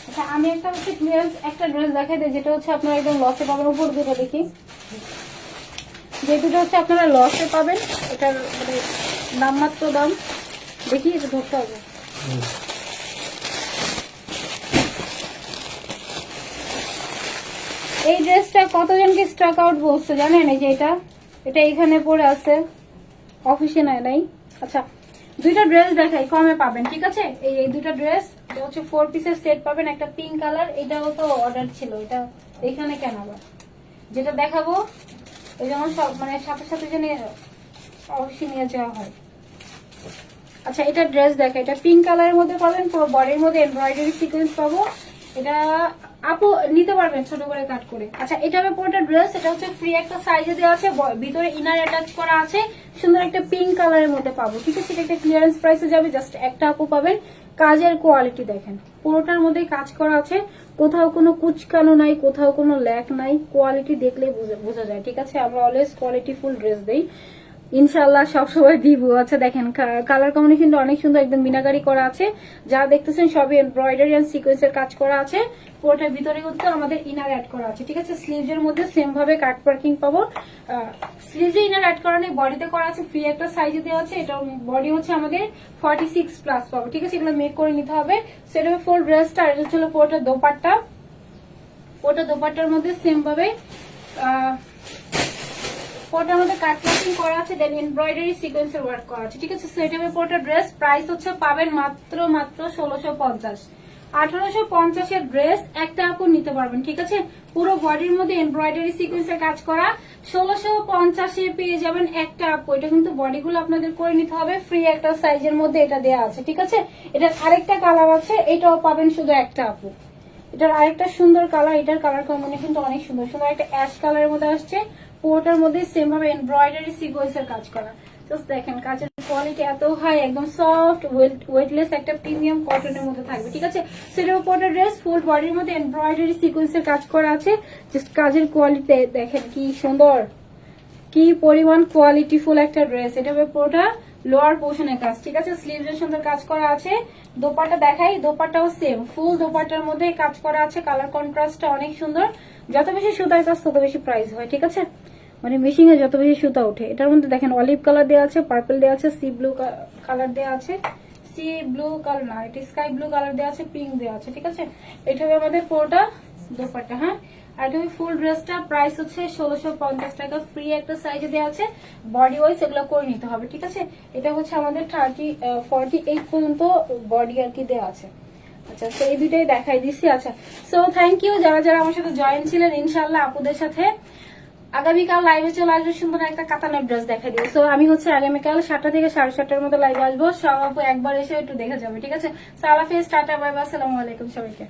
আচ্ছা, আমি একটা হচ্ছে ক্লিয়ারেন্স একটা ড্রেস দেখাই দিই, যেটা হচ্ছে আপনারা একদম লসে পাবেন। উপর দুটো দেখি, যে দুটো হচ্ছে আপনারা লসে পাবেন, এটার মানে নামমাত্র দাম। দেখি, এটা ধরতে হবে। এই ড্রেসটা কতজনকে স্টক আউট বলছে জানেন? এই যে এটা এটা এখানে পরে আছে, অফিসে নাই। আচ্ছা, দুইটা ড্রেস দেখাই, কমে পাবেন, ঠিক আছে? এই দুইটা ড্রেস, এটা হচ্ছে 4 পিসের সেট পাবেন, একটা পিঙ্ক কালার, এটাও তো অর্ডার ছিল, এটা এখানে কেন আবার? যেটা দেখাবো ওই যেমন সব মানে সাথে সাথে যেন অবশ্যই নিয়ে যাওয়া হয়। আচ্ছা, এটা ড্রেস দেখা, এটা পিঙ্ক কালারের মধ্যে পাবেন, পুরো বডির মধ্যে এমব্রয়ডারি সিকোয়েন্স পাবো। এটা আপু নিতে পারবেন ছোট করে কাট করে। আচ্ছা, এটা হবে পুরোটা ড্রেস, এটা হচ্ছে ফ্রি একটা সাইজে দেওয়া আছে, ভিতরে ইনার অ্যাটাচ করা আছে, সুন্দর একটা পিঙ্ক কালারের মধ্যে পাবো, ঠিক আছে? এটা একটা ক্লিয়ারেন্স প্রাইসে যাবে, জাস্ট একটা আপু পাবেন। কাজের কোয়ালিটি দেখেন, পুরোটার মধ্যে কাজ করা আছে, কোথাও কোনো কুচকানো নাই, কোথাও কোনো ল্যাক নাই, কোয়ালিটি দেখলেই বোঝা যায়, ঠিক আছে? আমরা অলওয়েজ কোয়ালিটি ফুল ড্রেস দেই, ইনশাল্লাহ সবসময় দিব। আচ্ছা দেখেন, কালার কম্বিনেশনটা অনেক সুন্দর, একদম মিনাকারি করা আছে, যা দেখতেছেন সবই এমব্রয়ডারি এন্ড সিকোয়েন্সের কাজ করা আছে। পুরোটার ভিতরে কিন্তু আমাদের ইনার অ্যাড করা আছে, ঠিক আছে? স্লিভস এর মধ্যে সেম ভাবে কাট পার্কিং পাবো, স্লিভসে ইনার অ্যাড করা নেই, বডিতে করা আছে, ফ্রি একটা সাইজে দেওয়া আছে। এটা বডি হচ্ছে আমাদের 46 প্লাস পাবো, ঠিক আছে? এগুলো মেক করে নিতে হবে। সেটা ফুল ড্রেসটা, আর এটা ছিল পুরোটা দোপাট্টা, পুরোটা দোপাট্টার মধ্যে সেম ভাবে পুরোটার মধ্যে কাট পার্কিং করা আছে, দেন এমব্রয়ডারি সিকোয়েন্সের ওয়ার্ক করা আছে, ঠিক আছে? সেটা হবে পুরোটা ড্রেস, প্রাইস হচ্ছে পাবেন মাত্র 1650। 1850 এর ড্রেস একটা আপু নিতে পারবেন, ঠিক আছে? পুরো বডির মধ্যে এমব্রয়ডারি সিকোয়েন্সের কাজ করা, 1650 এ পেয়ে যাবেন একটা আপু। এটা কিন্তু বডিগুলো আপনাদের করে নিতে হবে, ফ্রি একটা সাইজের মধ্যে এটা দেওয়া আছে, ঠিক আছে? এটার আরেকটা কালার আছে, এটাও পাবেন শুধু একটা আপু। এটার আরেকটা সুন্দর কালার, এটার কালার কম্বিনেশনটা অনেক সুন্দর, সুন্দর একটা অ্যাশ কালারের মধ্যে আসছে, পুরোটার মধ্যে সেম ভাবে এমব্রয়ডারি সিকোয়েন্সের কাজ করা। জাস্ট দেখেন, কাজের কোয়ালিটি এত হাই, একদম সফট ওয়েটলেস একটা প্রিমিয়াম কটনের মধ্যে থাকবে, ঠিক আছে? সেটার উপরে ড্রেস ফুল বডির মধ্যে এমব্রয়ডারি সিকোয়েন্সের কাজ করা আছে। জাস্ট কাজের কোয়ালিটি দেখেন কি সুন্দর, কি পরিমাণ কোয়ালিটি ফুল একটা ড্রেস। এটা হবে পুরোটা লোয়ার পোর্শনের কাজ, ঠিক আছে? স্লিভস এর সুন্দর কাজ করা আছে। দোপাট্টা দেখাই, দোপাট্টাও সেম ফুল দোপাট্টার মধ্যে কাজ করা আছে, কালার কন্ট্রাস্টটা অনেক সুন্দর। যত বেশি সুতার কাজ তত বেশি প্রাইস হয়, ঠিক আছে? মানে মেশিং এ যত বেশি সুতা ওঠে। এটার মধ্যে দেখেন অলিভ কালার দেওয়া আছে, পার্পল দেওয়া আছে, সি ব্লু কালার দেওয়া আছে, সি ব্লু কালার না, এটা স্কাই ব্লু কালার দেওয়া আছে, পিঙ্ক দেওয়া আছে, ঠিক আছে? এটা হবে আমাদের পুরোটা দোপাট্টা, হ্যাঁ? আর এটা ফুল ড্রেসটা প্রাইস হচ্ছে 1650 টাকা, ফ্রি একটা সাইজে দেওয়া আছে, বডি ওয়াইজ এগুলো করে নিতে হবে, ঠিক আছে? এটা হচ্ছে আমাদের 48 পর্যন্ত বডি আর কি দেওয়া আছে। আচ্ছা, তো এই দুইটাই দেখাই দিচ্ছি। আচ্ছা, সো থ্যাংক ইউ যারা যারা আমার সাথে জয়েন ছিলেন। ইনশাল্লাহ আপুদের সাথে আগামীকাল লাইভে চলে আসবে, সুন্দর একটা কাতানের ড্রেস দেখা দিবে। সো আমি হচ্ছে আগামীকাল 7টা থেকে 7:30টার মধ্যে লাইভে আসবো, সব আপু একবার এসে একটু দেখে যাবে, ঠিক আছে? সো আল্লাহ হাফেজ, টাটা, বাই বাই, আসসালামু আলাইকুম সবাইকে।